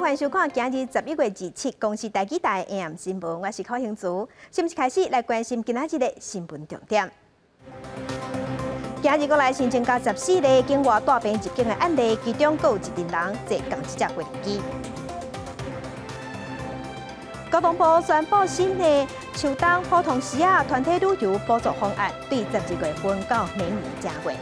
欢迎收看今日11月27公司台记台 AM 新闻，我是柯兴竹。新闻开始来关心今仔日的新闻重点。今日过来新增加14例境外大病入境的案例，其中还有1人坐共一架飞机。交通部宣布新的秋冬普通时团体旅游补助方案，对12月份到明年正月。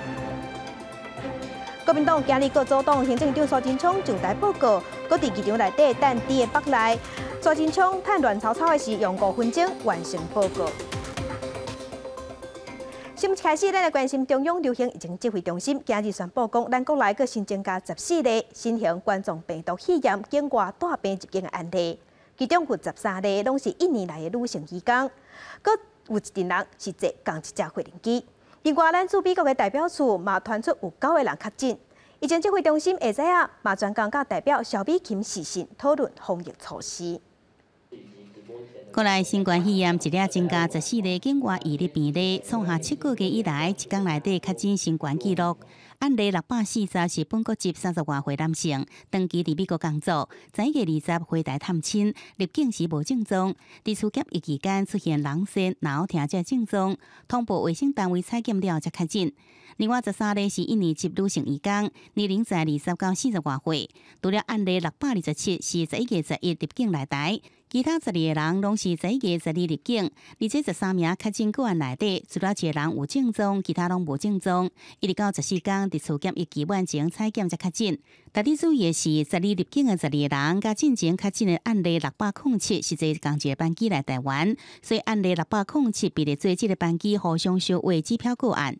国民党今日各组党行政长苏贞昌上台报告，搁伫机场内底等伫的北内。苏贞昌趁乱草草的时，用5分钟完成报告。新闻开始，咱来关心中央流行疫情指挥中心今日宣布讲，咱国内搁新增加14例新型冠状病毒肺炎境外大病入境的案例，其中有13例拢是1年来的女性移工，搁有1人是坐共一架飞机。另外，咱驻美国的代表处嘛传出有9个人确诊。疫情指挥中心下知影嘛专工甲代表萧美琴视讯讨论防疫措施。国内新冠肺炎一日增加14例境外移入病例，创下7个月以来一天内底确诊新冠纪录。案例640是本国籍30外岁男性，长期伫美国工作，前月20回台探亲，入境时无症状，伫厝检疫期间出现人痠、脑疼这症状，通报卫生单位采检了才确诊。另外13例是印尼籍女性移工，年龄在20到40外岁。除了案例627是11月11入境来台，其他12个人拢是11月12入境。而这13名确诊个案内底，除了1个人有症状，其他拢无症状。一直到14天伫厝检疫期满前采检才确诊。特别注意的是，12入境的12个人，甲进前确诊的案例607是坐同一个班机来台湾，所以案例607比例做这个班机互相相为机票个案。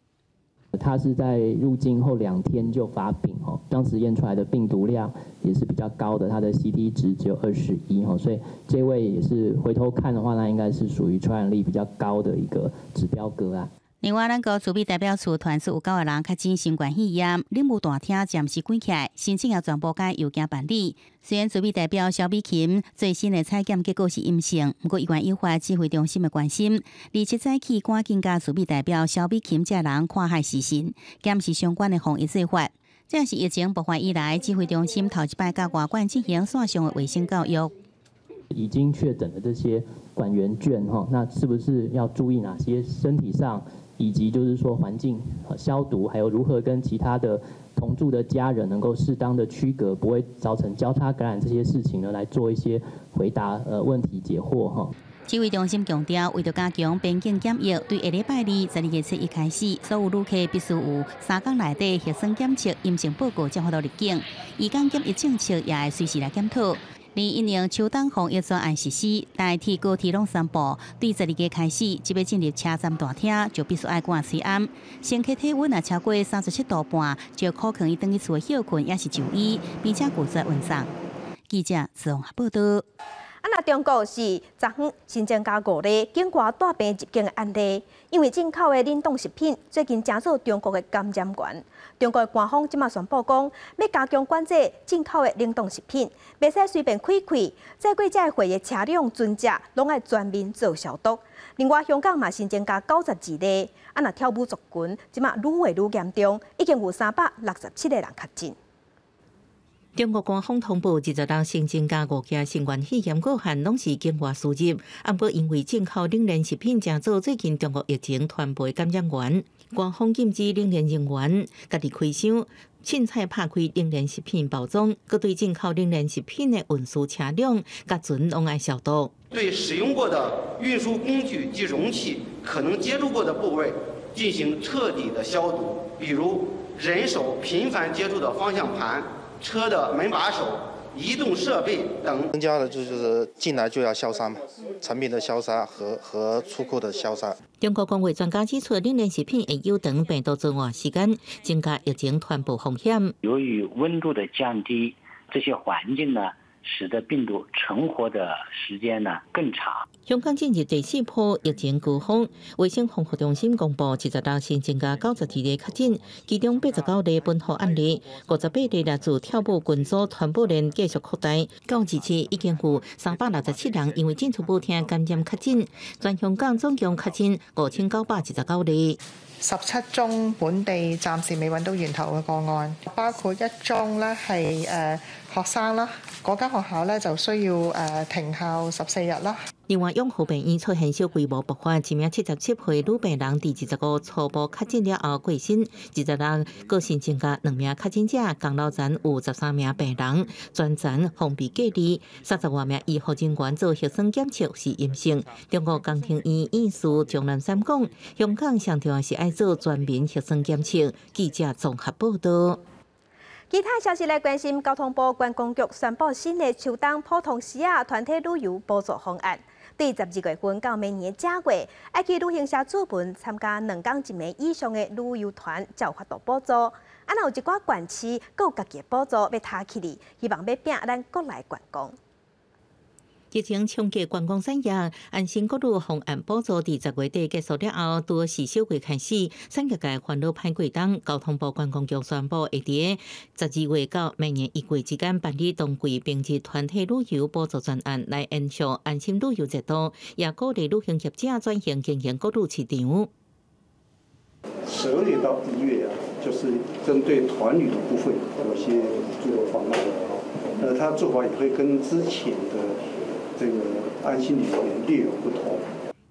他是在入境后2天就发病哦，当时验出来的病毒量也是比较高的，他的 CT 值只有21哦，所以这位也是回头看的话，那应该是属于传染力比较高的一个指标个案。另外，咱国驻美代表处传出有9个人确诊新冠肺炎，任务大厅暂时关起来，申请也全部改邮件办理。虽然驻美代表萧美琴最新的采检结果是阴性，不过依然引发指挥中心的关心。27早起赶紧甲驻美代表萧美琴这人看海视讯，检视相关的防疫做法。这是疫情爆发以来，指挥中心头一摆甲外馆进行线上的卫生教育。已经确诊的这些管员眷那是不是要注意哪些身体上？以及就是说环境消毒，还有如何跟其他的同住的家人能够适当的区隔，不会造成交叉感染这些事情呢，来做一些回答问题解惑哈。指挥中心强调，为了加强边境检疫，对下礼拜2 12月7日开始，所有旅客必须有3天内底核酸检测阴性报告才可入境，移工检疫政策也会随时来检讨。因应秋冬防疫专案实施，代替高铁拢宣布，对12月开始，即要进入车站大厅，就必须爱挂C安。乘客体温也超过37度半，就可能伊等于厝休困，也是就医，并且拒绝运送。记者自红报道。那中国是昨昏新增加5例境外大病入境的案例，因为进口的冷冻食品最近真做中国的感染源。中国的官方即马宣布讲，要加强管制进口的冷冻食品，袂使随便开开，载过这货的车辆尊驾拢爱全面做消毒。另外，香港嘛新增加92例，那跳舞族群即马愈来愈严重，已经有367个人确诊。中国官方通报，12人新增加5件新冠肺炎个案，拢是境外输入。不过，因为进口冷链食品正做最近中国疫情传播感染源，官方禁止冷链人员家己开箱、凊彩拍开冷链食品包装，佮对进口冷链食品的运输车辆、甲船拢爱消毒。对使用过的运输工具及容器可能接触过的部位进行彻底的消毒，比如人手频繁接触的方向盘。车的门把手、移动设备等，增加的就是进来就要消杀嘛，产品的消杀和出口的消杀。中国工卫专家指出，冷链食品会有长病毒存活时间，增加疫情传播风险。由于温度的降低，这些环境呢，使得病毒存活的时间呢更长。香港进入第4波疫情高峰，卫生防护中心公布，70日新增加92例确诊，其中89例本土案例，58例来自跳舞群组传播链继续扩大。到日前已经有367人因为进出步厅感染确诊，全香港总共确診5919例。17宗本地暫時未揾到源頭嘅個案，包括1宗咧係學生啦，嗰間學校咧就需要停校14日啦。另外，永和病院出現小規模爆發，一名77歲女病人第25初步確診了後過身。70日，個新增加2名確診者，公路站有13名病人，全站封閉隔離。30多名醫護人員做核酸檢測是陰性。中國江庭院院士鍾南山講，香港上重要是愛做全民核酸檢測。記者綜合報道。其他消息來關心，交通部觀光局宣布新的秋冬普通時團體旅遊補助方案。對12月份到明年正月，愛去旅行社組本參加2天1晚以上的旅遊團，才有法度補助。有一寡縣市閣有家己的補助要塔起嚟，希望要拼咱國內觀光。疫情衝擊觀光產業，安心國路方案補助伫10月底結束了後，到4小月開始，產業界煩惱排過冬。交通部觀光局宣布，會喺12月到明年1月之間辦理冬季並節團體旅遊補助專案，來延續安心旅遊熱度，也鼓勵旅行業者轉型經營國路市場。12月到1月就是針對團旅的部分有些補助方案，它做法也會跟之前的這個安心旅遊略有不同。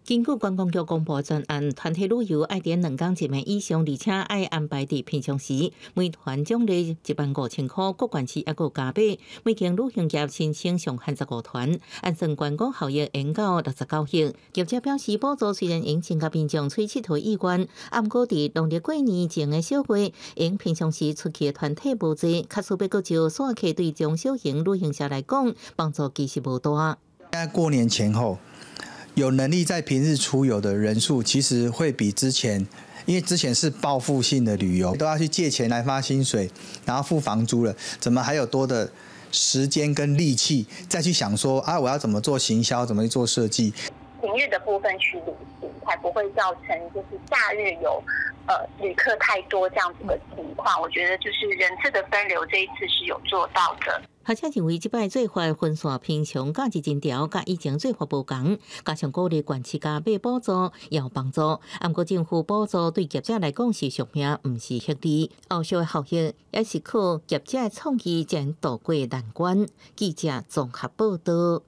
根據觀光局公布專案，團體旅遊愛在2天1晚以上，而且愛安排在平常時，每團獎勵15000塊，各縣市也有加碼。每間旅行業申請上限15團，按算觀光效益延到69億。業者表示，補助雖然應增加民眾出佚佗意願，不過在農曆過年前的小月，因平常時出去的團體無濟，確實要個就散客對中小型旅行社來講，幫助其實無大。在過年前後，有能力在平日出遊的人數，其實會比之前，因為之前是報復性的旅遊，都要去借錢來發薪水，然後付房租了，怎麼還有多的時間跟力氣再去想說啊，我要怎麼做行銷，怎麼去做設計？平日的部分去旅行，才不會造成就是假日有旅客太多這樣子的情況。我覺得就是人次的分流，這一次是有做到的。學者認為，這擺做法分散平常假日人潮，甲以前做法無同，加上鼓勵縣市加碼補助也有幫助。不過政府補助對業者來講是屬命，唔是福利。後續的效益也是靠業者的創意才渡過難關。記者綜合報道。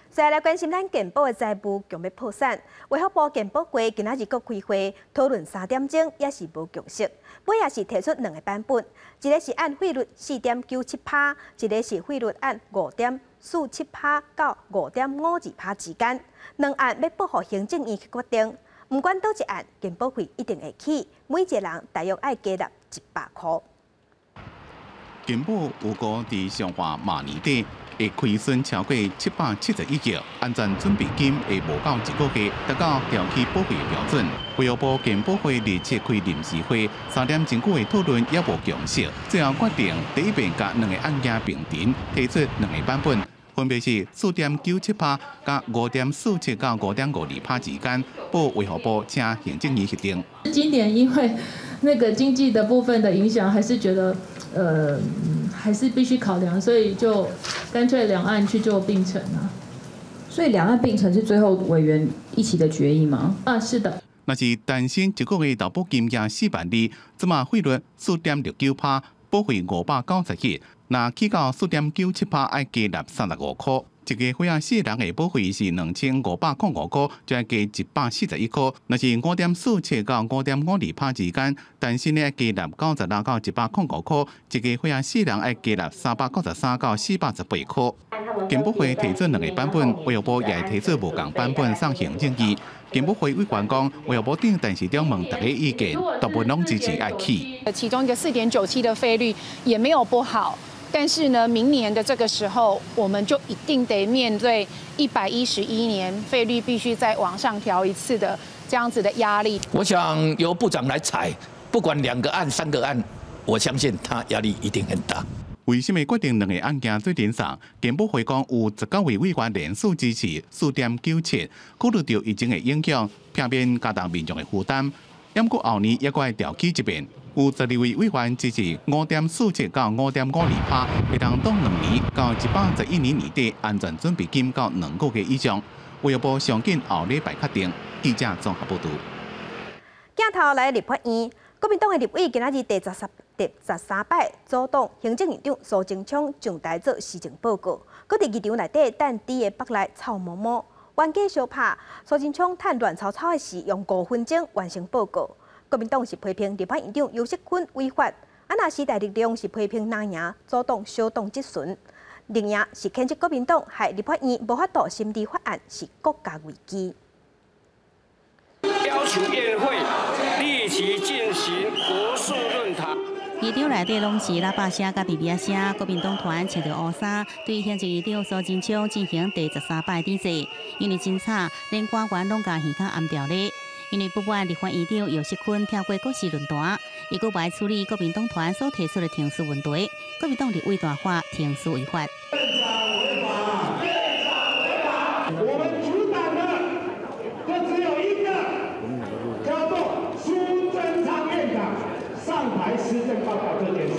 再來關心咱健保的財務強要破產，衛福部健保會今仔日閣開會討論3點鐘，也是無共識。尾也是提出2個版本，一個是按費率4.97%，一個是費率按5.47%到5.52%之間。兩案要報予行政院去決定。唔管倒一案，健保會一定會起，每一個人大約愛加納100塊。健保有估佇上華馬年底會虧損超過771億，安全準備金會無夠1個月，達到調起保費標準。衛福部健保會日前開臨時會，3點鐘的討論也無共識，最後決定第一遍甲2個案件並陳，提出2個版本，分別是4.97%甲5.47%到5.52%之間，報衛福部請行政院核定。今年因為那個經濟的部分的影響，還是覺得還是必須考量，所以就乾脆兩案去做並陳啊。所以兩案並陳是最後委員一起的決議嗎？啊，是的。若是單身1個月投保金額4萬2，即嘛費率4.69%，保費590億。若起到4.97%，愛加納35塊。一個會4人的保費是2505塊，就要加141塊。若是5.47%到5.52%之間，單身的愛加納96到105塊，一個會4人愛加納393到418塊。健保會提出2個版本，衛福部也提出無共版本送行政院。健保會委員講，衛福部頂但是中問大家意見，大部分攏支持愛起。其中一個4.97%的費率也沒有不好。但是呢，明年的這個時候，我們就一定得面對111年費率必須再往上調一次的這樣子的壓力。我想由部長來裁，不管2個案、3個案，我相信他壓力一定很大。为什么决定两个案件做连上？健保会讲有19位委员联署支持4.97，考虑到疫情的影响，避免加重民众的负担。不过后年也会调起一遍，有12位委员支持5.47到5.52%，会当当2年到111年年底安全准备金到2个月以上。卫生部上紧后礼拜确定。记者综合报道。镜头来立法院，国民党的立委今仔日第13摆阻挡行政院长苏贞昌上台做施政报告，搁伫议场内底等猪的北内臭毛毛。冤家相拍，苏贞昌趁乱草草的时用5分钟完成报告。国民党是批评立法院长游锡堃违法，那时代力量是批评蓝营阻挡小党质询。绿营是谴责国民党害立法院无法度审理法案是国家危机。要求院会立即进行国术论坛。议场内底拢是喇叭声甲哔哔声，国民党团穿着乌衫，对行政院长苏贞昌进行第13摆典礼。因为真吵，连官员拢甲耳孔按掉咧。因为不满立法院长游锡堃跳过国事论坛，伊阁不处理国民党团所提出的停事问题，国民党立委大话停事违法。我们主打的就只有一个，叫做苏贞昌院长上台施政报告这件事。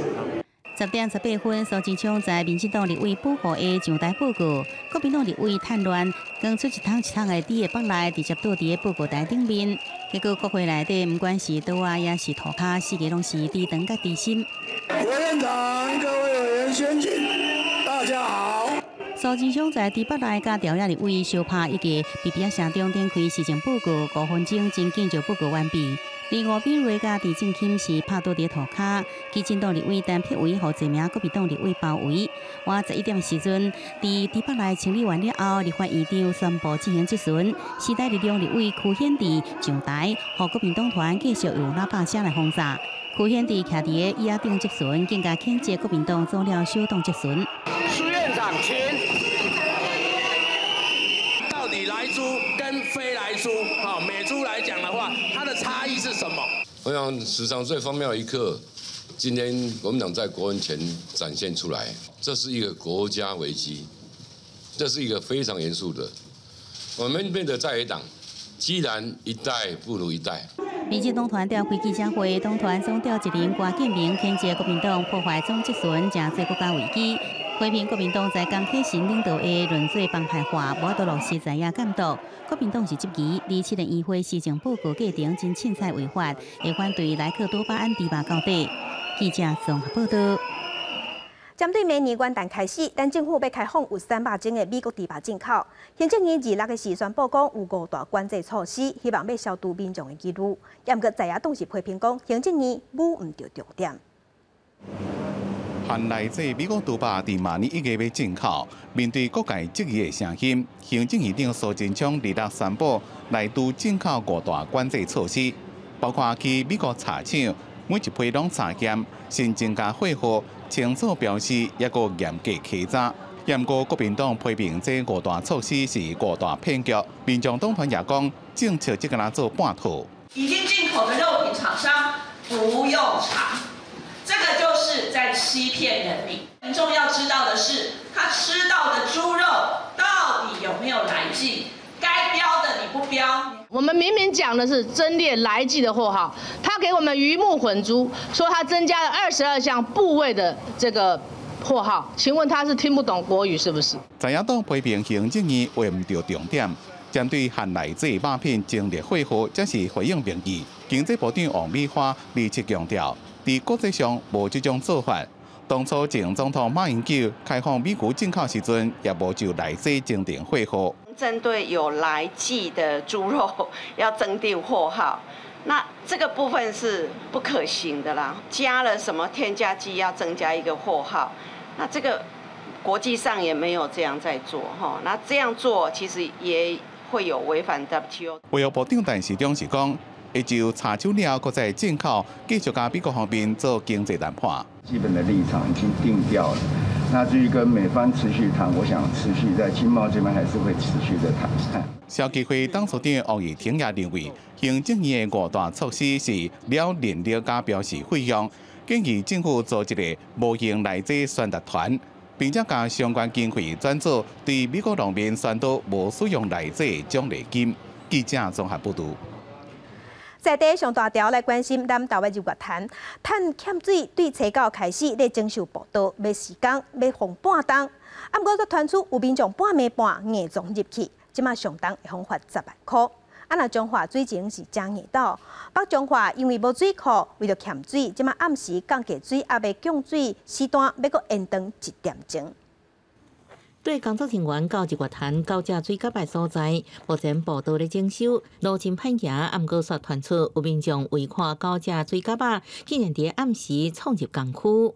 10点18分，苏贞昌在民进党立委保护的上台报告，国民党立委趁乱讲出一桶的猪的北内，直接倒伫报告台顶面。结果国会内底，不管是刀啊，也是涂骹，四个拢是猪肠甲猪心。委员长，各位委员先进，大家好。苏贞昌在猪北内甲调野立委相拍一个哔哔声中展开施政报告，5分钟真紧就报告完毕。另外，比瑞甲郑正钦是拍倒伫涂骹，基进党立委单撇位，互一名国民党立委包围。晚11点时阵，伫猪北内清理完了后，立法院长宣布进行质询。时代力量立委柯显智上台，互国民党团继续用喇叭声来轰炸。柯显智徛伫个椅仔顶质询，更加谴责国民党做了小党质询。苏院长，请。到底莱猪跟非莱猪，美猪来讲的话，它的差异是什么？我想史上最荒谬的一刻，今天国民党在国人前展现出来，这是一个国家危机，这是一个非常严肃的。我们变得在野党，既然一代不如一代。民进党团召开记者会，党团总召集人郭建明谴责国民党破坏总质询，正做国家危机。批评国民党在江启臣领导的论罪帮派化，无法度落实在野监督。国民党是质疑27年议会施政报告过程真凊彩违法，会反对莱克多巴胺猪肉到底。记者综合报道。针对明年元旦开始，咱政府要开放有300种的美国猪肉进口。行政院26日时宣布讲有5大管制措施，希望要消除民众的疑虑。也毋过在野党是批评讲，行政院武唔着重点。含来自美国猪肉伫明年1月要进口，面对各界质疑的声音，行政院长苏贞昌日前宣布来都进口5大管制措施，包括去美国查厂，每一批拢查验，新增加货货，清楚表示也个严格稽查。不过国民党批评这5大措施是5大骗局，民众党团也讲政策只敢做半套。已经进口的肉品厂商不用查。这个就是在欺骗人民。民众要知道的是，他吃到的猪肉到底有没有来记？该标的你不标。我们明明讲的是增列来记的货号，他给我们鱼目混珠，说他增加了22项部位的这个货号。请问他是听不懂国语是不是？在野党批评行政院画唔到重点，针对含来自肉品前列货货，则是回应民意。经济部长王美花立即强调。在国际上无这种做法。当初前总统马英九开放美国进口时阵，也无就来自增订货号。针对有来记的猪肉要增订货号，那这个部分是不可行的啦。加了什么添加剂要增加一个货号，那这个国际上也没有这样在做哈。那这样做其实也会有违反 WTO。卫生部长陈时中是讲。会就查酒了，搁在进口继续跟美国方面做经济谈判。基本的立场已经定掉了，那至于跟美方持续谈，我想持续在经贸这边还是会持续的谈判。消基会董事长王义庭也认为，行政院的5大措施是了年了加表示费用，建议政府组一个无形内政宣达团，并且将相关经费转做对美国农民宣导无使用内政奖励金。记者综合报道。在地上大条来关心南投的日月潭，碳欠水对初九开始咧征收报道，要时间要放半冬。啊，不过则传出有民众半暝半夜中入去，即马上冬会罚款10万块。啊，若彰化水情是正热岛，北彰化因为无水库，为了欠水，即马暗时降低水压要降水时段要搁延长1点钟。对工作人员到日月潭高架水甲的所在，目前步道咧征收，路径歹行，暗过却传出有民众违跨高架水甲啊，竟然伫暗时闯入工区。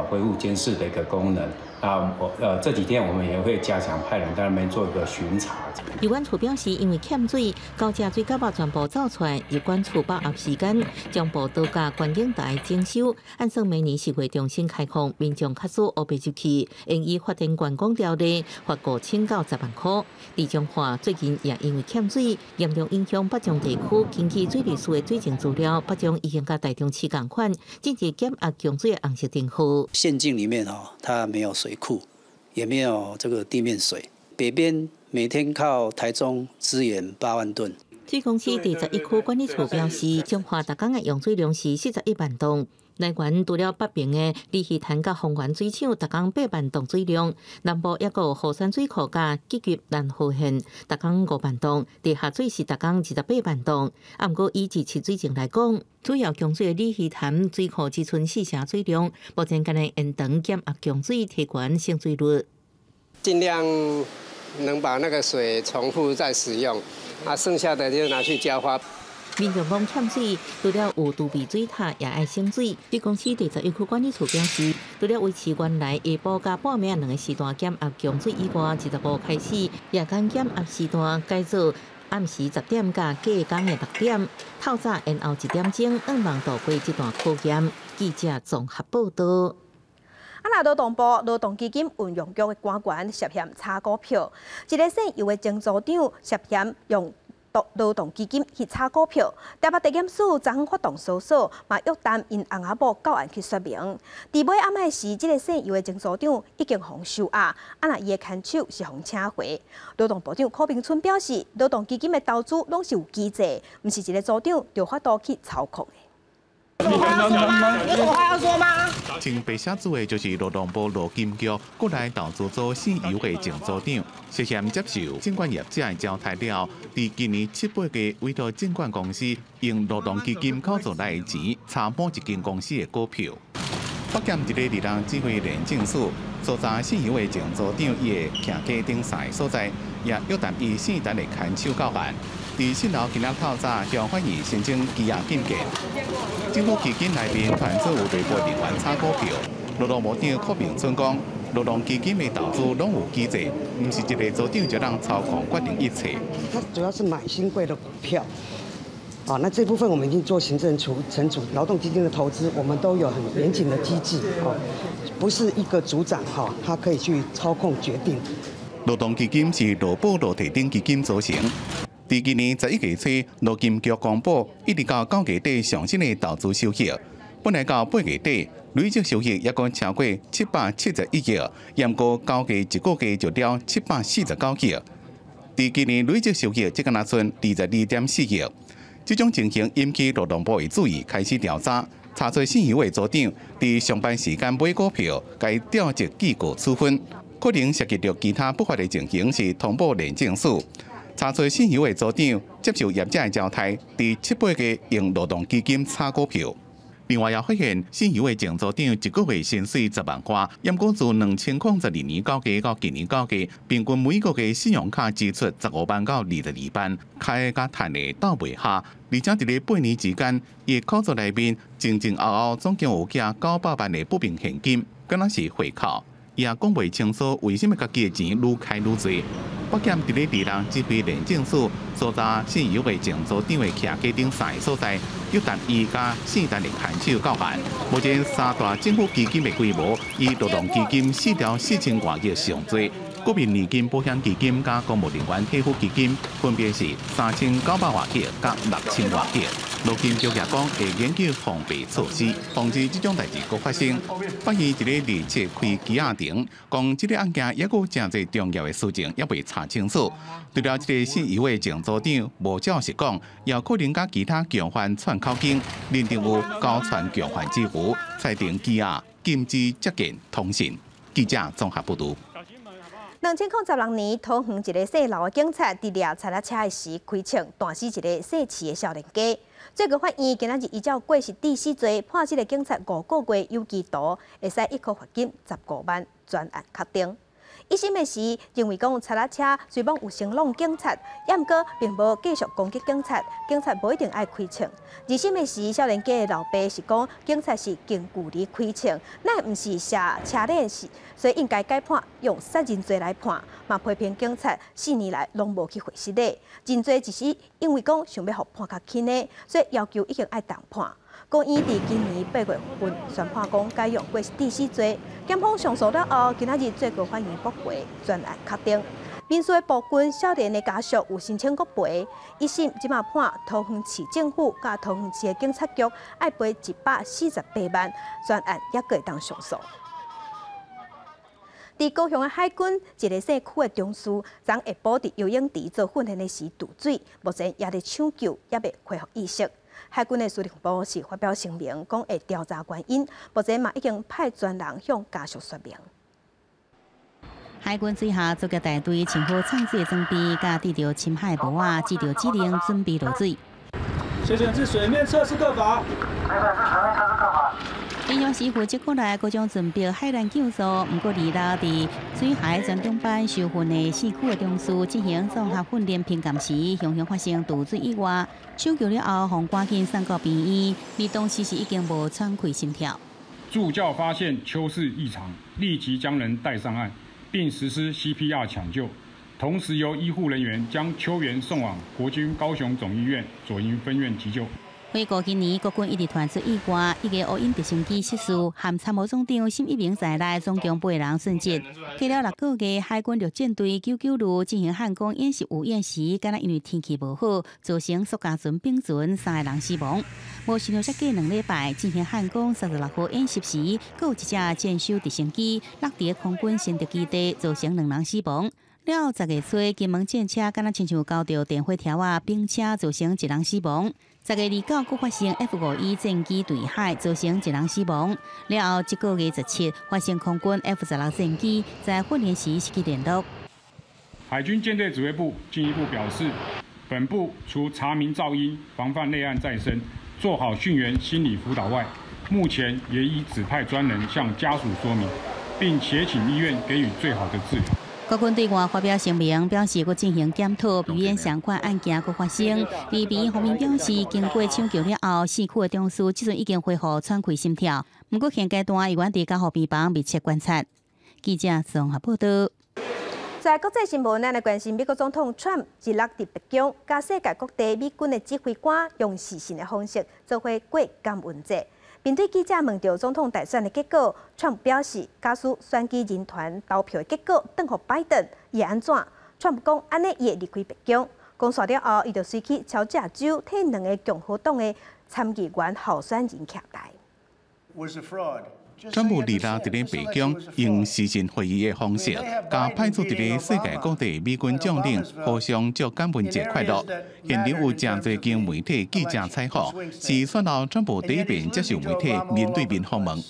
恢复监视的一个功能啊，这几天我们也会加强派人在那边做一个巡查。有关处表示，因为欠水，高架水甲全部走出来。有关处把握时间，将步道甲观景台征收。按算明年10月重新开放，民众确实乌白入去，应依发展观光条例罚5000到10万块。地彰化最近也因为欠水，严重影响北彰地区。根据水利署的水情资料，北彰已经甲台中市同款，正是减压供水的红色灯号。县境里面它没有水库，也没有这个地面水。北边每天靠台中支援8万吨。水公司第11区管理处表示，彰化逐工的用水量是41万吨。来源除了北边的利溪潭甲丰原水厂，逐工8万吨水量；南部也有后山水库甲吉吉南河县，逐工5万吨；地下水是逐工28万吨。啊，不过以自治水情来讲，主要供水的利溪潭水库只存4成水量，目前干来延长减压供水，提高生水率。尽量能把那个水重复再使用，啊，剩下的就拿去浇花。民众讲欠水，除了有杜比水塔，也爱省水。水公司第11区管理处表示，除了维持原来下晡加半暝2个时段减压供水以外，25开始夜间减压时段改做暗时10点加假工的6点，透早延后1点钟，希望度过这段考验。记者综合报道。劳动部劳动基金运用局的官员涉嫌炒股票，一个姓尤的前组长涉嫌用劳动基金去炒股票，台北地检署昨昏发动搜索，嘛约谈因翁仔某到案去说明。伫尾暗暝时，这个姓尤的前组长已经互收押，那伊的看守是互请回。劳动部长柯明春表示，劳动基金的投资拢是有机制，毋是一个组长就法度去操控的。有什么话要说吗？有什么话要说吗？请被写字的就是劳动部劳金局国内投资组姓尤的前组长，涉嫌接受证券业者的招待了，伫今年7、8月委托证券公司用劳动基金口座来的钱查某一间公司的股票。北检一个2人指挥廉政署搜查姓尤的前组长伊的徛家顶晒所在，也约谈伊姓陈的看守到案。伫新楼今仔透早向法院申请羁押禁见。政府基金内面传出有内部人员炒股票，劳动部长柯明春讲，劳动基金的投资拢有机制，毋是一个组长就能操控决定一切。他主要是买新贵的股票，那这部分我们已经做行政惩处，劳动基金的投资我们都有很严谨的机制，不是一个组长他可以去操控决定。劳动基金是劳保劳提等基金组成。伫今年11月初，劳金局公布，一直到9月底上新的投资收益，本来到8月底，累积收益也共超过771亿，延过9月一个月就了749亿。伫今年累积收益只敢拿剩22.4亿。这种情形引起劳动部的注意，开始调查，查出姓尤的组长伫上班时间买股票，该调职记过处分，可能涉及到其他不法的情形，是通报廉政署。查出姓尤的组长接受业者的招待，伫7、8月用劳动基金炒股票。另外也发现，姓尤的前组长一个月薪水10万块，延过自2002年9月到今年9月，平均每个月信用卡支出15万到22万，开甲赚的斗袂下。而且伫个8年之间，伊口座内面前后总共有加900万的不明现金，敢若是回扣。伊也讲袂清楚为什么家己的钱愈开愈多。北检伫咧2人指挥廉政署搜查姓尤的前组长的徛家顶晒所在，约谈伊甲姓陈的看守到案。目前3大政府基金的规模以劳动基金4兆4000多亿上最，国民年金保险基金甲公务人员退休基金分别是3900多亿甲6000多亿。陆金就业讲会研究防备措施，防止这种代志搁发生。发现一个27开羁押庭，讲这个案件也有真侪重要的事情也未查清楚。除了这个信义会前组长无照实讲，也可能甲其他共犯串口径，认定有交串共犯之余，裁定羁押，禁止接见通信。记者综合报道。 2016年，桃园一个姓刘的警察伫掠踩踏车的时开枪，弹死一个姓齐的少年家。最高法院今仔日依照过失致死罪，判这个警察5个月有期徒，会使一颗罚金15万，专案确定。一审的时认为讲踩踏车虽然有声浪警察，也毋过并无继续攻击警察，警察无一定爱开枪。二审的时少年家的老爸是讲警察是近距离开枪，那毋是射车链是，所以应该改判用杀人罪来判。嘛批评警察4年来拢无去回实的，真侪只是因为讲想要互判较轻的，所以要求已经爱重判。 高院伫今年8月份宣判讲改用过失致死罪，检方上诉了后，今仔日最高法院驳回，专案确定。民事的部分，少年的家属有申请国赔，一审即马判桃园市政府甲桃园市的警察局爱赔148万，专案也可以当上诉。 伫高雄的海军，一个姓区的中士，昨下晡伫游泳池做训练的时溺水，目前也伫抢救，也未恢复意识。海军的司令部是发表声明，讲会调查原因，目前嘛已经派专人向家属说明。海军水下作业大队前后创水装备，甲遇到深海无啊，接到指令准备落水。学员至水面测试各法。英雄师傅接过来，各种准备海难救助，不过离岛伫水海专中班受训的4区的中士进行综合训练评鑑時，常常發生墮水意外，搶救了後，互趕緊送到病院，而當時是已經無喘氣心跳。助教發現邱氏異常，立即將人帶上岸，並實施 CPR 搶救，同時由醫護人員將邱員送往國軍高雄總醫院左營分院急救。 回顧今年，國軍一直傳出意外，一個烏印直升機失事，含參謀總長11名在內，總共8人殉職。過了6個月，海軍陸戰隊99旅進行漢光演習有演時，敢若因為天氣無好，造成蘇家船並船3個人死亡。無想到再過2禮拜進行漢光36號演習時，佫有一隻戰修直升機落在空軍新竹基地，造成2人死亡。 了10月初，金門戰車敢若親像交到電火條啊，並且造成1人死亡。10月29，佫發生 F51戰機墜海，造成1人死亡。了後1個月17，發生空軍 F16戰機在訓練時失去聯絡。海軍艦隊指揮部進一步表示，本部除查明噪音、防範類案再生、做好訓員心理輔導外，目前也已指派專人向家屬說明，並且請醫院給予最好的治療。 國軍對外發表聲明，表示會進行檢討，避免相關案件再發生。而避免方面表示，經過搶救了後，4區的中士即陣已經恢復喘氣心跳，不過現階段依然佇加護病房密切觀察。記者綜合報道。在國際新聞，咱來關心美國總統川普日落佇北京，甲世界各地美軍的指揮官用視訊的方式做伙過感恩節。 面對記者問到總統大選的結果，川普表示，假使選舉人團投票的結果轉予拜登，伊會安怎？川普講，安尼伊會離開北京。講煞了後，伊就隨去喬治亞州替2個共和黨的參議員候選人徛台。川普離啦，佇咧北京用視訊會議的方式，甲派出佇咧世界各地美軍將領互相祝感恩節快樂。現場有真濟間媒體記者採訪，是選後川普第一遍接受媒體面對面訪問。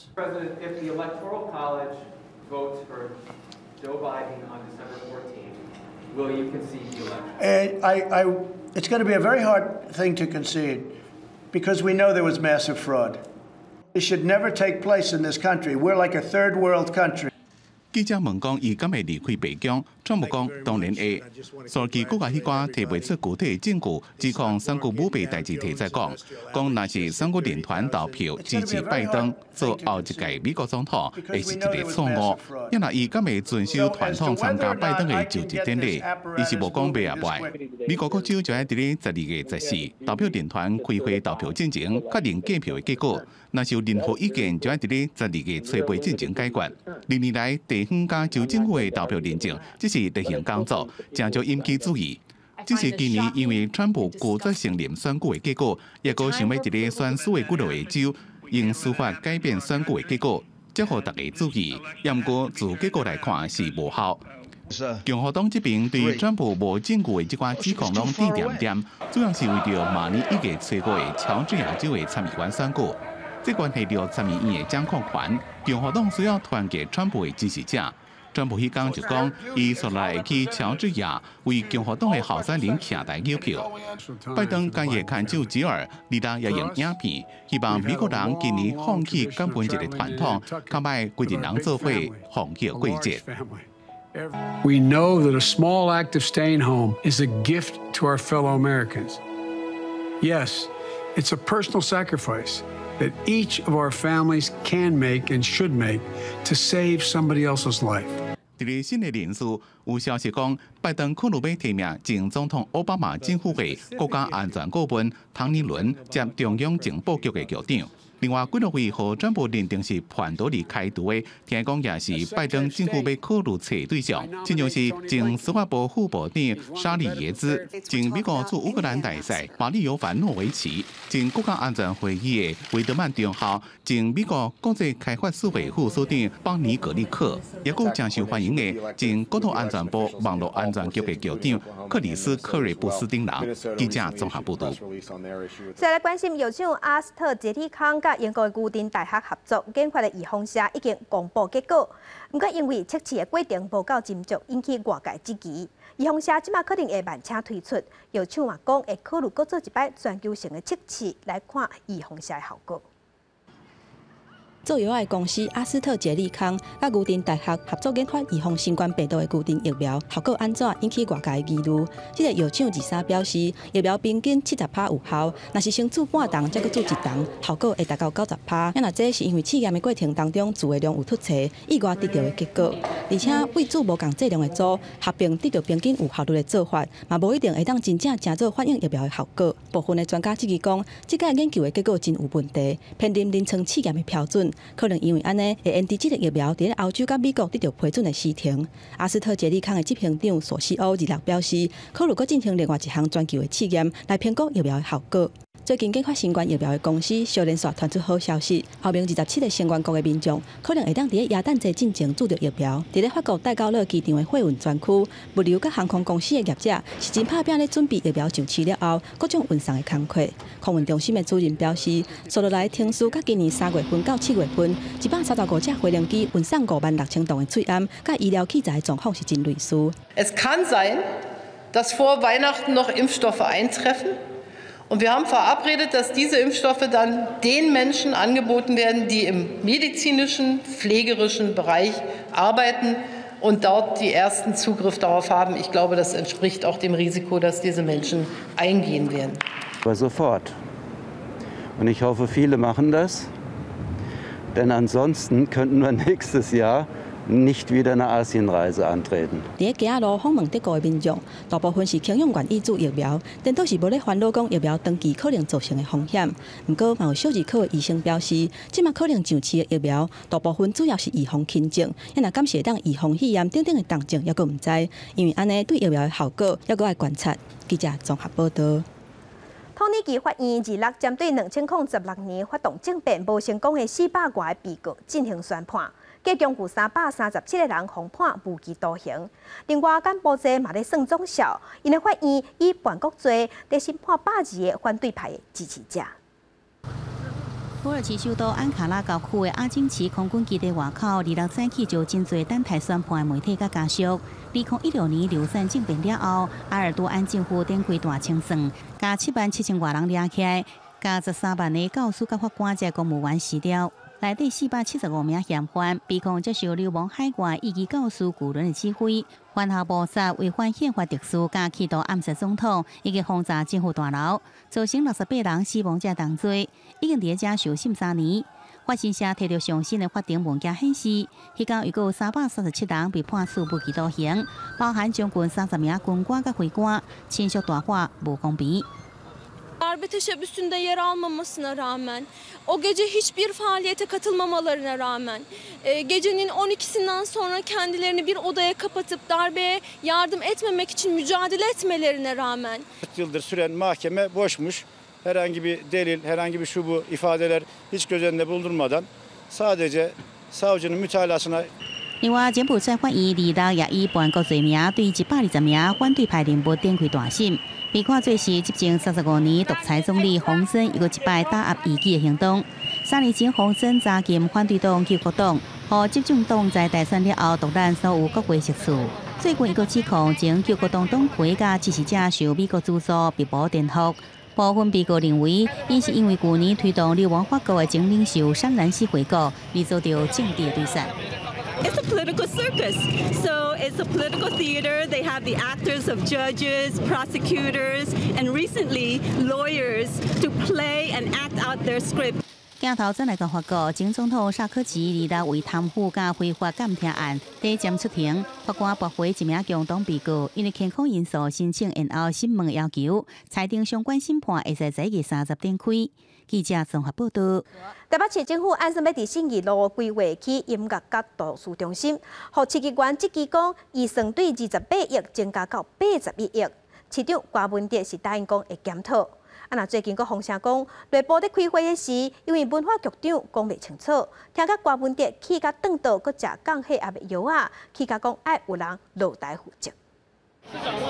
It's going to be a very hard thing to concede because we know there was massive fraud. It should never take place in this country. We're like a third world country. 記者問講，伊敢會離開北京？川普講當然會。所以國家迄寡提袂出具體證據，指控三國舞弊代志提出講，講若是三國聯團投票支持拜登做後一屆美國總統，會是一個錯誤。因若伊敢會遵守傳統參加拜登的就職典禮，伊是無講袂也袂。美國各州就喺佇咧12月14投票聯團開會投票進程，確認計票的結果。若是有任何意見，就喺佇咧12月初8進行解決。2年來地方加州政府的投票認證，只是例行工作，真就引起注意。只是今年因为川普拒绝承认选举的结果，也阁想要一个选输的几落个州用司法改变选举的结果，才互大家注意。不过自结果来看是无效。共和党这边对川普无证据的这寡指控拢点点点，主要是为着明年1月初5的乔治亚州的参议员选举。这关系到参议院的掌控权，共和党需要团结川普的支持者。川普迄天就讲，伊说来去乔治亚为共和党的候选人徛台摇票。拜登今日看就吉尔，李达也用影片，希望美国人今年放弃感恩节的传统，较摆规人人做伙放弃过节。We know that a small act of staying home is a gift to our fellow Americans. Yes, it's a personal sacrifice that each of our families can make and should make to save somebody else's life. 伫咧新的人数，有消息讲，拜登可能要提名前总统奥巴马政府的国家安全顾问唐尼伦接中央情报局的局长。另外，几落位和川普认定是叛徒离开除的，听讲也是拜登政府要考虑找对象，亲像是前司法部副部长沙利耶兹、前美国驻乌克兰大使马里尤凡诺维奇、前国家安全会议的维德曼中校、前美国国际开发署的副署长邦尼格利克，也有真受欢迎的前国土安全部网络安全局的局长克里斯科瑞布斯丁人。记者综合报道。再来关心药厂阿斯特捷利康甲英国牛津大学合作研发的预防射已经公布结果，不过因为测试的过程无够精准，引起外界质疑。预防射即马可能会慢车推出，药厂也讲会考虑搁做一摆全球性的测试来看预防射的效果。做药的公司阿斯特捷利康甲牛津大学合作研发预防新冠病毒的牛津疫苗，效果安怎引起外界疑虑。这个药厂23表示，疫苗平均70%有效，若是先注半筒再搁注一筒，效果会达到90%。若这是因为试验的过程当中注的量有突切，意外得到的结果。而且为注无共剂量的组合并得到平均有效率的做法，嘛无一定会当真正真做反映疫苗的效果。部分的专家质疑讲，这个研究的结果真有问题，偏离临床试验的标准。可能因为安尼，会引致这个疫苗伫咧欧洲甲美国得到批准的时停。阿斯特捷利康的执行长索西欧日表示，考虑搁进行另外一项全球的试验来评估疫苗的效果。最近研发新冠疫苗的公司小连续传出好消息，后面27个成员国的民众可能会当伫咧耶诞节进前注到疫苗。伫咧法国戴高乐机场的货运专区，物流甲航空公司的业者是真拍拼咧准备疫苗上市了后各种运送的工课。空运中心的主任表示，接落来停输甲今年3月份到7月份135架飞行机运送56000吨的催氨甲医疗器材的状况是真类似。Es kann sein, dass vor Weihnachten noch Impfstoffe eintreffen. Und wir haben verabredet, dass diese Impfstoffe dann den Menschen angeboten werden, die im medizinischen, pflegerischen Bereich arbeiten und dort die ersten Zugriff darauf haben. Ich glaube, das entspricht auch dem Risiko, das diese Menschen eingehen werden. Aber sofort. Und ich hoffe, viele machen das, denn ansonsten könnten wir nächstes Jahr nicht wieder eine Asienreise antreten。伫街仔路访问德国的民众，大部分是倾向愿意注疫苗，但都是无咧烦恼讲疫苗长期可能造成的风险。不过，嘛有小儿科的医生表示，即马可能上市的疫苗，大部分主要是预防轻症，也若敢是会当预防肺炎等等的重症，抑阁唔知，因为安尼对疫苗的效果抑阁爱观察。记者综合报道。托尼基法院26针对2006年发动政变无成功的400多个被告进行宣判。计共有337个人被判无期徒刑。另外，柬埔寨嘛咧算总数，因的法院以叛国罪在审判102个反对派的支持者。土耳其首都安卡拉郊区的阿金奇空军基地外口，26早起就真侪等待宣判的媒体甲家属。2016年流散政变了后，埃尔多安政府展开大清算，加77000多人抓起来，加13万个教师甲法官及公务员死掉。内底475名嫌犯被控接受流亡海外异议教师巨轮的指挥，犯下谋杀、违反宪法特殊、加企图暗杀总统以及轰炸政府大楼，造成68人死亡者同罪，已经伫遮受审3年。法新社摕到上新的法庭文件显示，迄天预计有337人被判处无期徒刑，包含将近30名军官甲法官，亲属大法无公平。8 darbe teşebbüsünde yer almamasına rağmen, o gece hiçbir faaliyete katılmamalarına rağmen, gecenin 12'sinden sonra kendilerini bir odaya kapatıp darbeye yardım etmemek için mücadele etmelerine rağmen. 4 yıldır süren mahkeme boşmuş. Herhangi bir delil, herhangi bir şubu, ifadeler hiç göz önünde bulundurmadan sadece savcının mütalasına。另外，柬埔寨法院2日也以叛国罪名对120名反对派人物展开大审，被看作是执政35年独裁总理洪森又一摆打压异己的行动。3年前，洪森查禁反对党救国党，和执政党在大选了后独揽所有国会席次。最近，又指控前救国党党魁甲支持者受美国资助被捕颠覆。部分被告认为，因是因为去年推动流亡法国的前领袖山兰西回国，而遭到政治对杀。 It's a political circus. So it's a political theater. They have the actors of judges, prosecutors, and recently lawyers to play and act out their script. 镜头转来到法国，前总统萨科齐2日为贪腐甲非法监听案提检出庭，法官驳回一名共党被告因为健康因素申请延后审问的要求，裁定相关审判会在这月30展开。记者综合报道。台北市政府按算要伫信义路规划起音乐甲图书中心，互市议员即期讲预算对28亿增加到81亿，市长郭文哲是答应讲会检讨。 若最近佫风声讲，内部咧开会的时，因为文化局长讲袂清楚，听甲郭文哲去甲转倒，佫食降血压的药啊，去甲讲爱有人落台负责。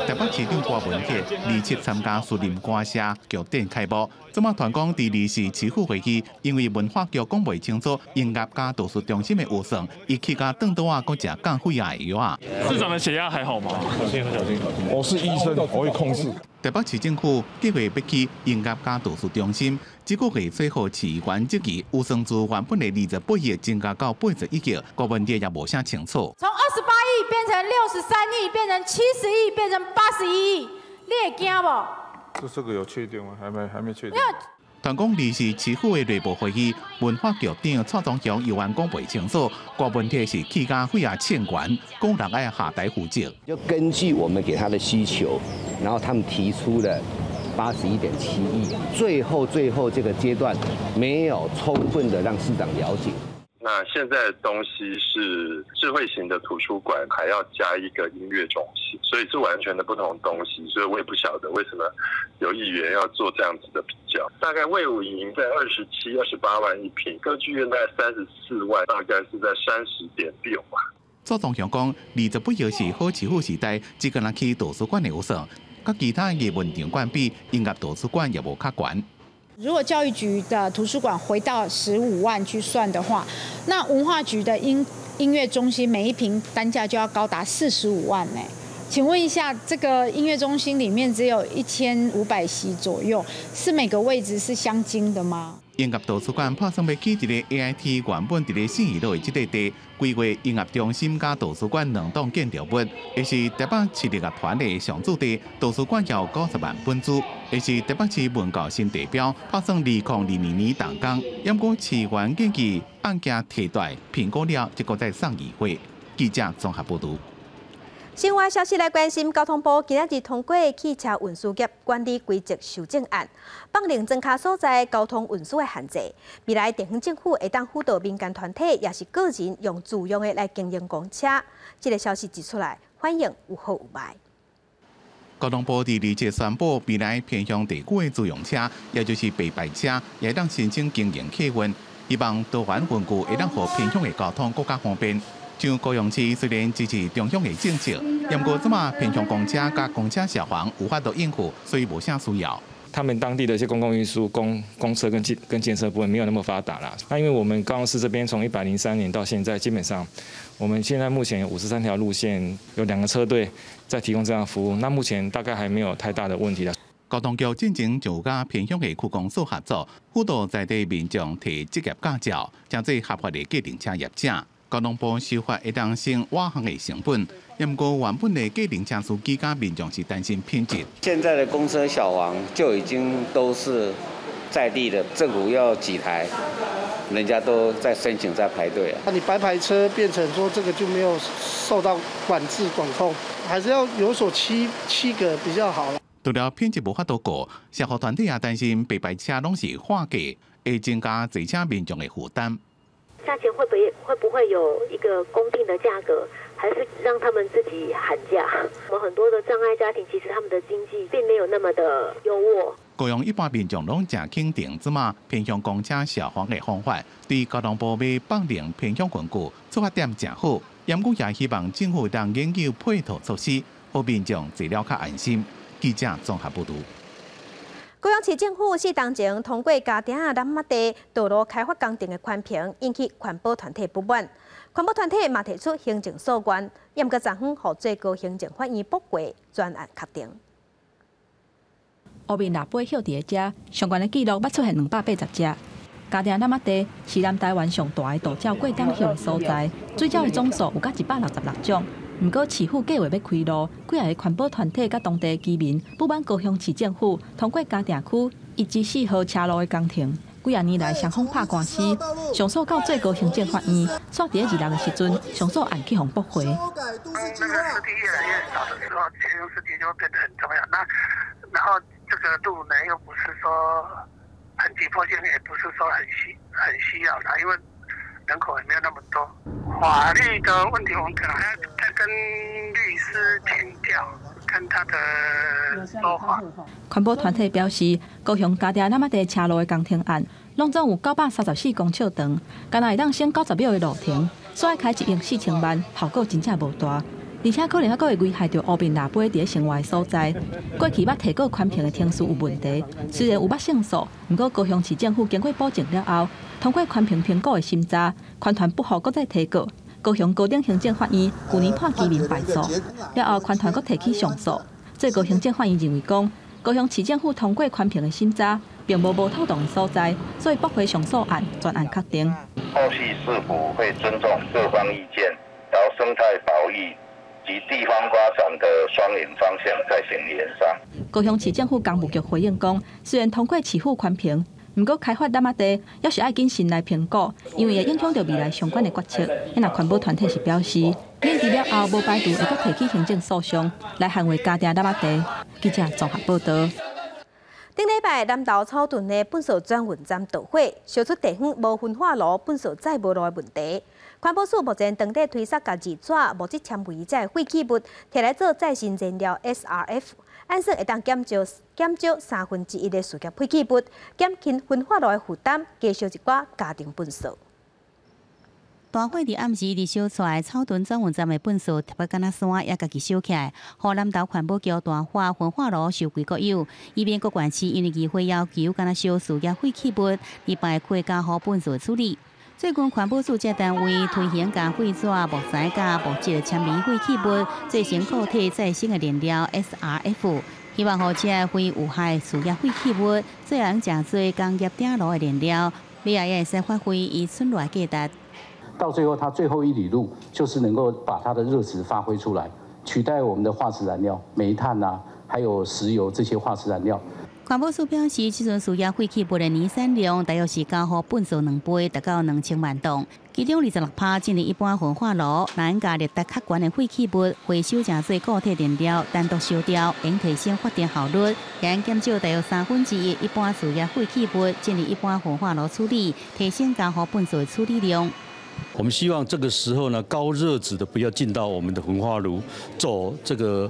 台北市长郭文哲27参加树林歌社剧展开幕，这么团讲第2是市府会议，因为文化局讲袂清楚音乐加图书中心的预算，伊去甲转倒啊，佫食降血压的药啊。市长的血压还好吗？小心，小心。我是医生，我会控制。 台北市政府计划要起音乐加图书中心，这个月最后市议员这期预算自原本的28亿增加到81亿，郭文哲也无啥清楚。从28亿变成63亿，变成70亿，变成81亿，你会惊不？这个有确定吗？还没确定。 团讲2是市府的内部会议，文化局长蔡宗雄有言讲袂清楚，郭文哲是去甲血压欠管，讲人爱下台负责。就根据我们给他的需求，然后他们提出了81.7亿，最后这个阶段没有充分的让市长了解。 那现在的东西是智慧型的图书馆，还要加一个音乐中心，所以是完全的不同东西。所以我也不晓得为什么有议员要做这样子的比较。大概魏武营在27、28万一平，歌剧院在34万，大概是在30.6吧。蔡宗雄讲，28亿是好市府时代只敢去图书馆的预算，甲其他艺文场馆比，音乐图书馆也无较悬。 如果教育局的图书馆回到15万去算的话，那文化局的音乐中心每一坪单价就要高达45万呢。请问一下，这个音乐中心里面只有1500席左右，是每个位置是相近的吗？ 音乐图书馆打算要起一个 AIT 原本伫咧信义路的这个地，规划音乐中心加图书馆2栋建筑物，也是台北市立乐团的上主地。图书馆要50万本租，也是台北市文教新地标，打算2022年动工。因过市原建议案件提出评估了，结果再送议会。记者综合报道。 新华消息来关心，交通部今日通过汽车运输业管理规则修正案，放令增加所在交通运输的限制。未来地方政府会当辅导民间团体，也是个人用自用的来经营公车。这个消息指出来，欢迎有好有坏。交通部第2节宣布，未来偏向地区的自用车，也就是白牌车，也当申请经营客运，希望多元运具会当互偏向的交通更加方便。 像高雄市虽然支持中央的政策，不过这么偏向公车加公车小黄无法度应付，所以无啥需要。他们当地的一些公共运输、公车跟建设部分没有那么发达啦。那因为我们高雄市这边从103年到现在，基本上我们现在目前有53条路线，有2个车队在提供这样的服务。那目前大概还没有太大的问题啦。交通局进前就甲偏向的区公所合作，辅导在地民众提职业驾照，将做合法的计程车业者。 交通部修法会当省瓦行的成本，不过原本的计程车司机甲民众是担心品质。现在的公车小黄就已经都是在地的，政府要几台，人家都在申请在排队啊。那你白牌车变成说这个就没有受到管制管控，还是要有所区隔比较好了。除了品质无法度高，消防团队也担心白牌车拢是化价，会增加骑车民众的负担。价钱会不会有一个公定的价格，还是让他们自己喊价？我们很多的障碍家庭，其实他们的经济并没有那么的优渥。高雄一般民众拢正肯定，即马偏向公车消防的方法，对交通部要绑定偏向根据，出发点正好。严姑也希望政府当研究配套措施，让民众坐了较安心。记者综合报道。高雄市政府4年前通过嘉定南马地道路开发工程的宽评，引起环保团体不满。环保团体嘛提出行政诉愿，严格昨昏予最高行政法院驳过，专案确定。乌面腊八叶伫遮，相关的记录捌出现280只。嘉定南马地是南台湾上大的道鸟过港乡的所在，水鸟的总数有到166种。不过，市府计划要开路，几个环保团体甲当地居民不满高雄市政府通过嘉定区1至4号车路的工程，几啊年来双方拍官司，上诉到最高行政法院，煞伫26的时阵，上诉案去互驳回。那个湿地越来越少的时候，前用湿地就会变得很重要。然后这个路呢，又不是说很急迫性，也不是说很需要的，因为人口也没有那么多。法律的问题，我们可能还要再跟律师请教，看他的说法。环保团体表示，高雄嘉定南马地车路的工程案，拢总有934公尺长，敢若会当省90秒的路程，所以开1亿4千万，效果真正无大。而且可能还会危害到乌面腊八伫生活的所在。过去捌提过宽评的天数有问题，虽然有捌胜诉，不过高雄市政府经过保证了后，通过宽评评估的审查，宽团不好搁再提告。高雄高等行政法院去年判居民败诉，了后宽团搁提起上诉。最高行政法院认为讲，高雄市政府通过宽评的审查，并无透动的所在，所以驳回上诉案，专案确定。后续是否会尊重各方意见，然后生态保育及地方发展的双赢方向再行研商。高雄市政府工务局回应讲，虽然通过市府宽评，不过开发南马地也是爱谨慎来评估，因为会影响到未来相关的决策。那环保团体是表示，研究了后无排除会阁提起行政诉讼来捍卫嘉定南马地。记者综合报道。顶礼拜南投草屯的粪扫转运站导火，烧出地方无焚化炉、粪扫载无路的问题。环保署目前正在推测甲2纸木质纤维这废弃物，摕来做再生燃料 SRF， 按说会当减少1/3的事业废弃物，减轻焚化炉的负担，减少一寡家庭粪扫。大火伫暗时伫烧出来草屯转运站的粪扫，特别敢若山也家己烧起来，互南投环保局大火焚化炉受归国有，以免各县市因为议会要求敢若烧事业废弃物，礼拜开加好粪扫处理。最近环保署这单位推行甲废纸、木材、甲木质的纤维废弃物做成固体再生的燃料 SRF， 希望互这非有害事业废弃物做人诚做工业鼎炉的燃料，未来也会使发挥伊村内价值。到最后，它最后一里路就是能够把它的热值发挥出来，取代我们的化石燃料、煤炭啊，还有石油这些化石燃料。环保署表示，即阵事业废弃物的年产量大约是加好粪扫2倍，达到2000万吨。其中26%进入一般焚化炉，咱加热值较悬的废弃物回收成做固体燃料，单独烧掉，能提升发电效率，也减少大约1/3一般事业废弃物进入一般焚化炉处理，提升加好粪扫的处理量。我们希望这个时候呢，高热值的不要进到我们的焚化炉，走这个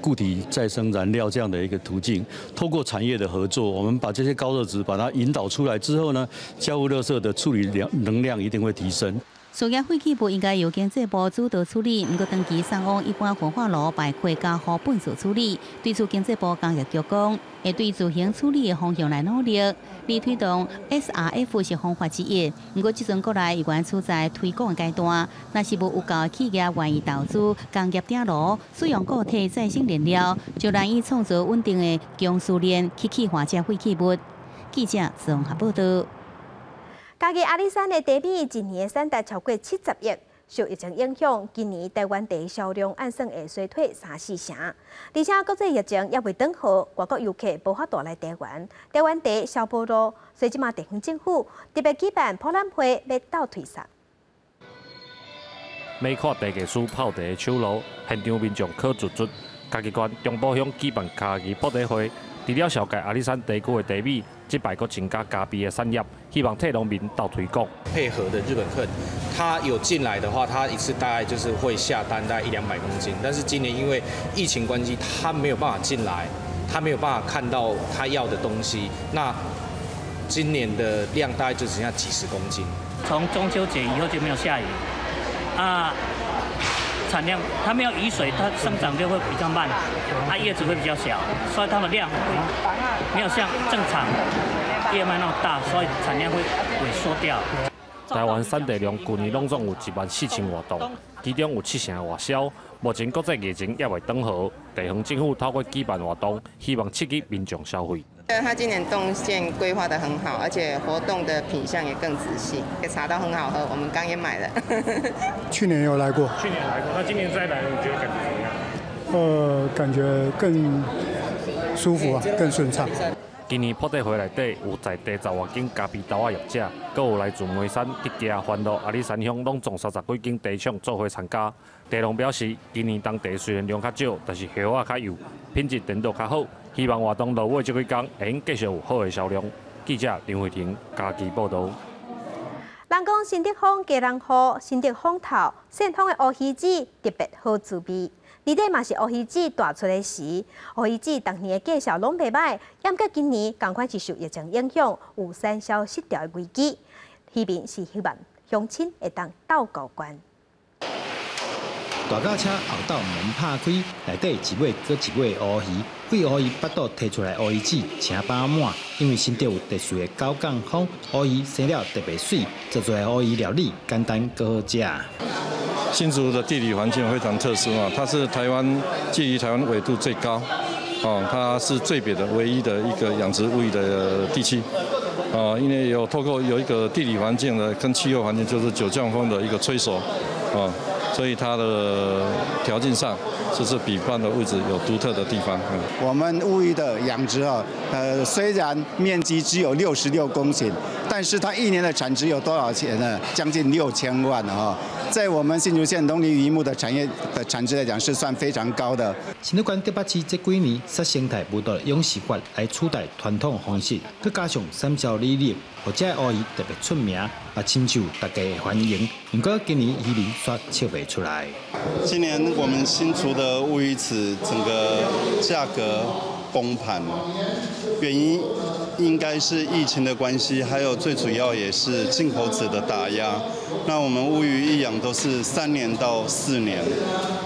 固体再生燃料这样的一个途径。透过产业的合作，我们把这些高热值把它引导出来之后呢，家务垃圾的处理能量一定会提升。事业废弃物应该由经济部主导处理，不过长期送往一般焚化炉排开加好粪扫处理。对此，经济部工业局讲，会对自行处理的方向来努力，以推动 SRF 是方法之一。不过，即阵国内依然处在推广的阶段，若是无有够企业愿意投资工业鼎炉，使用固体再生燃料，就难以创造稳定的供需链，去气化这废弃物。记者综合报道。嘉义阿里山的茶米一年产值超过70亿，受疫情影响，今年台湾茶销量按算会衰退3-4成。而且国际疫情也未转好，外国游客无法度来台湾，台湾茶销不落，所以即马地方政府特别举办博览会来斗推杀。每看茶艺师泡茶的手路，现场民众可足足嘉义县中部乡举办家己布袋会，除了绍介阿里山地区的地米，这摆佫增加家己的产业，希望替农民斗推广。配合的日本客，他有进来的话，他一次大概就是会下单大概100-200公斤，但是今年因为疫情关系，他没有办法进来，他没有办法看到他要的东西，那今年的量大概就只剩下几十公斤。从中秋节以后就没有下雨，产量它没有雨水，它生长就会比较慢，它叶子会比较小，所以它的量会没有像正常叶脉那么大，所以产量会萎缩掉。台湾产地量去年拢总有14000多吨，其中有7成外销。目前国际疫情也未转好，地方政府透过举办活动，希望刺激民众消费。他今年动线规划得很好，而且活动的品项也更仔细，也茶都很好喝，我们刚也买了。去年有来过。去年来过，那今年再来，你觉得感觉怎么样？感觉更舒服啊，更顺畅。今年布袋会内底有在地10多间咖啡豆仔业者，阁有来自梅山、竹家、环路、阿里山乡拢总30几间茶厂做伙参加。茶农表示，今年当地虽然量较少，但是叶仔较幼，品质程度较好。希望活动落尾这几天会用继续有好的销量。记者林慧婷家己报道。人讲新竹风加人好，新竹风头现通的乌鱼子特别好滋味。而这嘛是乌鱼子大出的时，乌鱼子当年的介绍拢袂歹，也过今年同款是受疫情影响，有产销失调的危机。那边是希望乡亲会当斗过关。大轿车后斗门拍开，内底一尾搁一尾乌鱼，为乌鱼巴肚摕出来乌鱼子，请饱满。因为新竹有特殊的高港风，乌鱼生了特别水，做出来乌鱼料理简单搁好食。新竹的地理环境非常特殊啊，它是台湾距离台湾纬度最高，它是最北的唯一的一个养殖乌鱼的地区。因为透过有一个地理环境的跟气候环境，就是九降风的一个吹拂，所以它的条件上就是比般的位置有独特的地方。我们乌鱼的养殖虽然面积只有66公顷，但是它一年的产值有多少钱呢？将近6000万啊！在我们新竹县农林渔牧的产业的产值来讲，是算非常高的。新竹县台北市这几年杀生态步道永续法来取代传统方式，佮加上产销履历，或者乌鱼特别出名，也深受大家的欢迎。不过今年渔民却笑不出来。今年我们新竹的乌鱼子整个价格崩盘，原因应该是疫情的关系，还有最主要也是进口子的打压。那我们乌鱼一养都是3年到4年，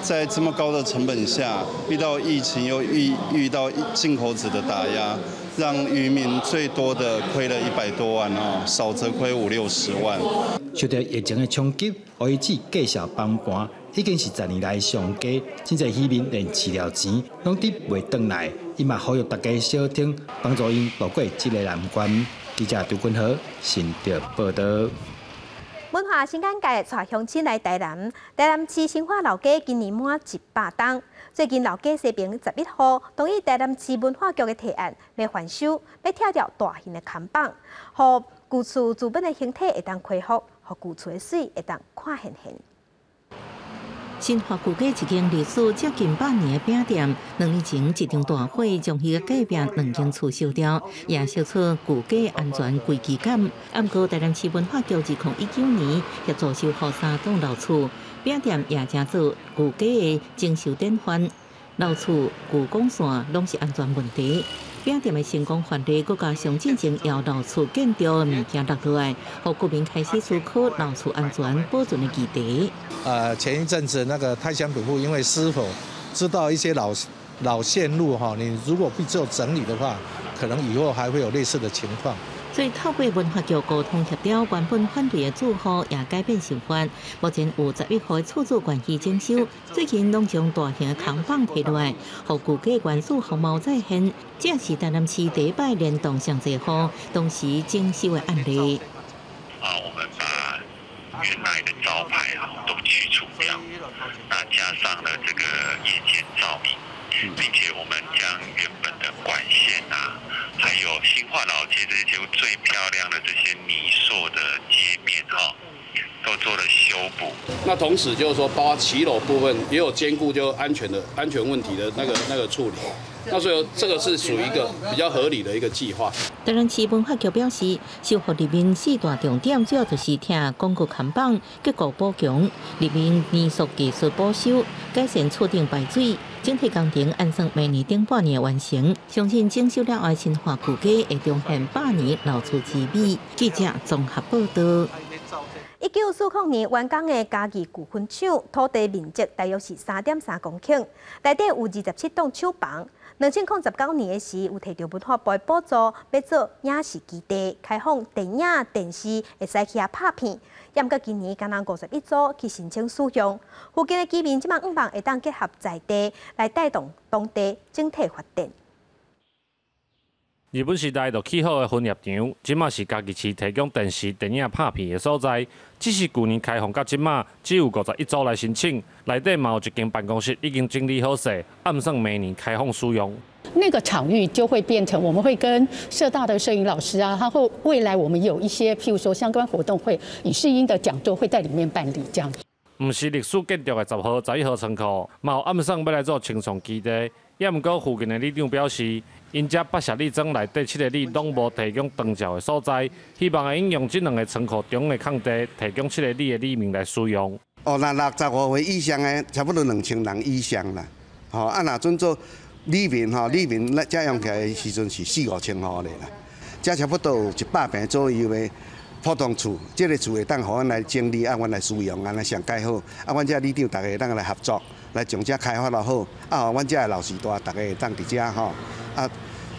在这么高的成本下，遇到疫情又遇到进口子的打压，让渔民最多的亏了100多万少则亏50-60万。受到疫情的冲击，乌鱼子价小崩盘，已经是10年来上低。真侪渔民连饲料钱拢得袂回来，伊嘛呼吁大家小听，帮助因度过这个难关。记者刘君豪，新竹报道。文化新干界带乡亲来台南，台南市新化老街今年满100档。最近老街西边11号同意台南市文化局的提案，要翻修，要拆掉大型的看板，让旧厝资本的形体会当恢复，让旧厝的水会当看现现。新化古街一间历史接近100年的饼店，2年前一场大火将迄个隔壁2间厝烧掉，也烧出古街安全危机感。不过台南市文化局2019年协助修复3栋老厝，饼店也正做古街的精修典范。老厝、旧光线拢是安全问题。饼店的成功范例，佮加上进前要老厝建筑的物件落落来，让居民开始思考老厝安全保存的议题。前一阵子那个泰乡主妇，因为师傅知道一些老线路你如果不做整理的话，可能以后还会有类似的情况。所以透过文化局沟通协调，原本反对的住户也改变想法。目前有11户的厝主愿意征收，最近拢将大型的扛棒提落来，让旧街元素风貌再现。这是台南市第一摆联动上济户当时征收的案例。我们把原来的招牌都去除掉，那加上了这个夜间照明，并且我们将原本的管线还有新化老街这些最漂亮的这些泥塑的街面都做了修补。那同时就是说，包括骑楼部分也有兼顾就安全问题的那个处理。那所以这个是属于一个比较合理的一个计划。台南市文化局表示，修复里面4大重点主要就是听广告看板、结构补强、里面泥塑技术保修、改善厝顶排水。整体工程按算明年顶半年完成，相信整修了后新化旧街会重现100年老厝之美。记者综合报道。1940年完工的嘉义旧分厂，土地面积大约是3.3公顷，内底有27栋厂房。2019年的时，有摕到文化部的补助，要做影视基地，开放电影、电视会使去拍片。不过今年敢若51组去申请使用，附近的居民即马希望会当结合在地，来带动当地整体发展。日本时代就起好的分业场，即马是嘉义市提供电视、电影拍片的所在。只是去年开放到即马，只有51组来申请，内底嘛有一间办公室已经整理好势，暗算明年开放使用。那个场域就会变成，我们会跟社大的摄影老师啊，然后未来我们有一些譬如说相关活动会，影视音的讲座会在里面办理这样。毋是历史建筑的10号、11号仓库，嘛有暗算要来做清创基地。也毋过附近的里长表示，因遮80里庄内底7个里拢无提供长照的所在，希望会引用这2个仓库中的空地，提供7个里的里民来使用。那65岁以上的差不多2000人以上啦。若准做里民遮用起来的时阵是4、5千户咧啦。遮差不多有100平左右的普通厝，这个厝会当互阮来整理，阮来使用，安尼上介好。阮遮里长大家会当来合作。来将遮开发落好，阮遮的老时代，大家会当伫遮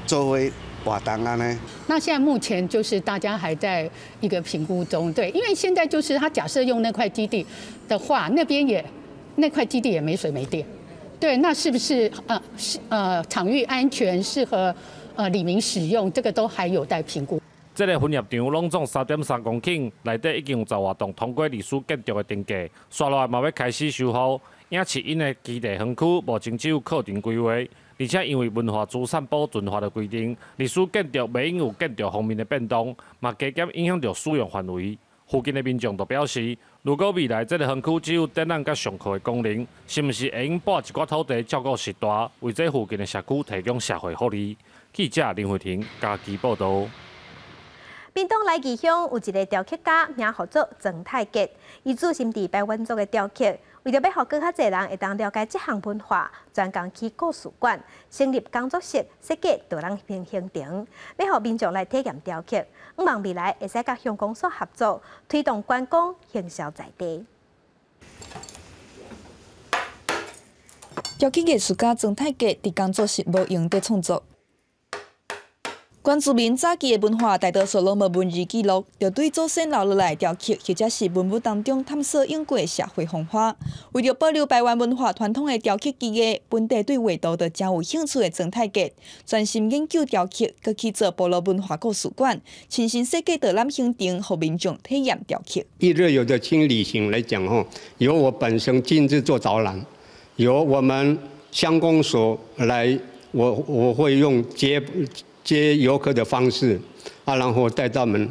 做伙活动安尼。那现在目前就是大家还在一个评估中，对，因为现在就是他假设用那块基地的话，那块基地也没水没电，对，那是不是场域安全适合里民使用，这个都还有待评估。这个分业场拢总3.3公顷，内底已经有10多栋通过历史建筑的登记，刷落来嘛要开始修复。影市因的基地园区目前只有课程规划，而且因为文化资产保存法的规定，历史建筑袂用有建筑方面的变动，嘛加减影响到使用范围。附近的民众就表示，如果未来这个园区只有展览甲上课的功能，是毋是会用拨一寡土地照顾时代，为这附近的社区提供社会福利？记者林慧婷嘉义报道。屏东来义乡有一个雕刻家，名号做曾泰杰，伊主心伫排湾族的雕刻。为着要互更较侪人会当了解这项文化，专工去故事馆成立工作室，设计导览行程，要互民众来体验雕刻。希望未来会使甲乡公所合作，推动观光行销在地。雕刻艺术家曾泰杰伫工作室无用地创作。原住民早期的文化大多数拢无文字记录，就对祖先留落来雕刻，或者是文物当中探索用过的社会方法。为了保留台湾文化传统的雕刻技艺，本地对画图就真有兴趣的曾泰杰，专心研究雕刻，佮去做部落文化故事馆，亲身设计导览行程，互民众体验雕刻。一日游的轻旅行来讲由我本身亲自做导览，由我们乡公所来，我会用接游客的方式然后带他们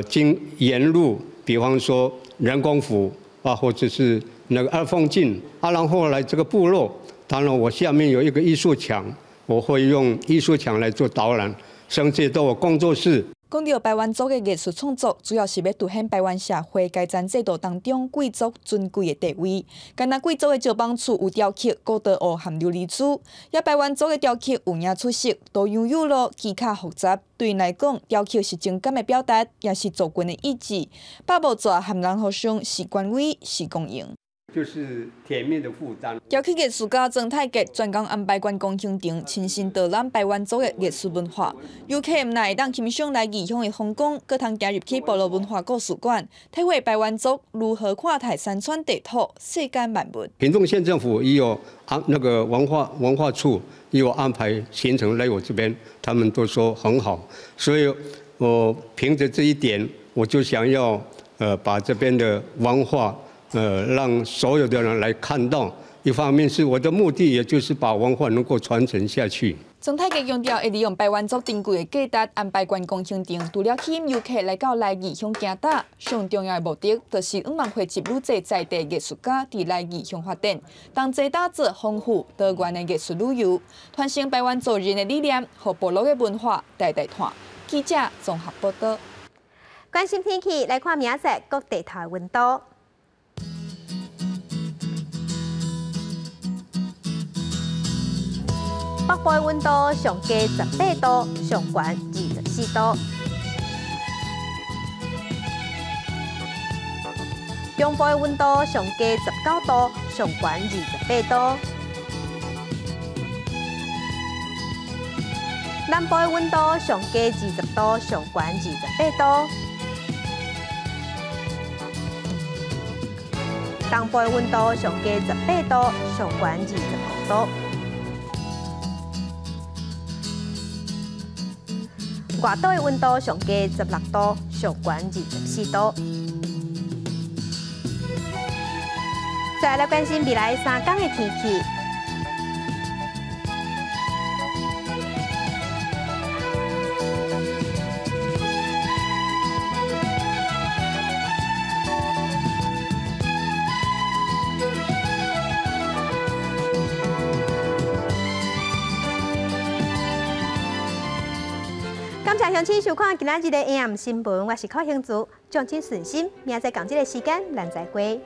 经沿路，比方说人工湖或者是那个二凤径然后来这个部落，当然我下面有一个艺术墙，我会用艺术墙来做导览，甚至到我工作室。讲到排湾族的艺术创作，主要是要凸显排湾社会阶层制度当中贵族尊贵的地位。干那贵族的石板厝有雕刻古道湖含琉璃珠，也排湾族的雕刻有影出色，多样有路，技巧复杂。对因来讲，雕刻是情感的表达，也是族群的意志。百步蛇和人互相是官威，是公用。就是甜蜜的负担。雕刻艺术家曾泰杰专工安排观光行程，亲身导览排湾族的艺术文化。游客唔但会当欣赏来义乡的风光，佮通加入去部落文化故事馆，体会排湾族如何看待山川地土、世间万物。屏东县政府也有那个文化处也有安排行程来我这边，他们都说很好，所以我凭着这一点，我就想要把这边的文化。让所有的人来看到，一方面是我的目的，也就是把文化能够传承下去。总太极强调会利用台湾作珍贵的价值，安排观光行程，除了吸引游客来到来义乡行打，上重要的目的就是希望汇集愈侪在地艺术家伫来义乡发展，同齐打造丰富多元的艺术旅游，传承台湾做人的理念，和部落的文化代代传。记者综合报道。关心天气，来看明仔各地头的温度。北部的温度上低18度，上悬24度；中部的温度上低19度，上悬28度；南部的温度上低20度，上悬28度；东部的温度上低18度，上悬25度。外岛的温度上低16度，上悬24度。再来关心未来3天的天气。感谢乡亲收看今仔日的 AM 新闻，我是柯兴竹，将请顺心，明仔载同一个时间，咱再会。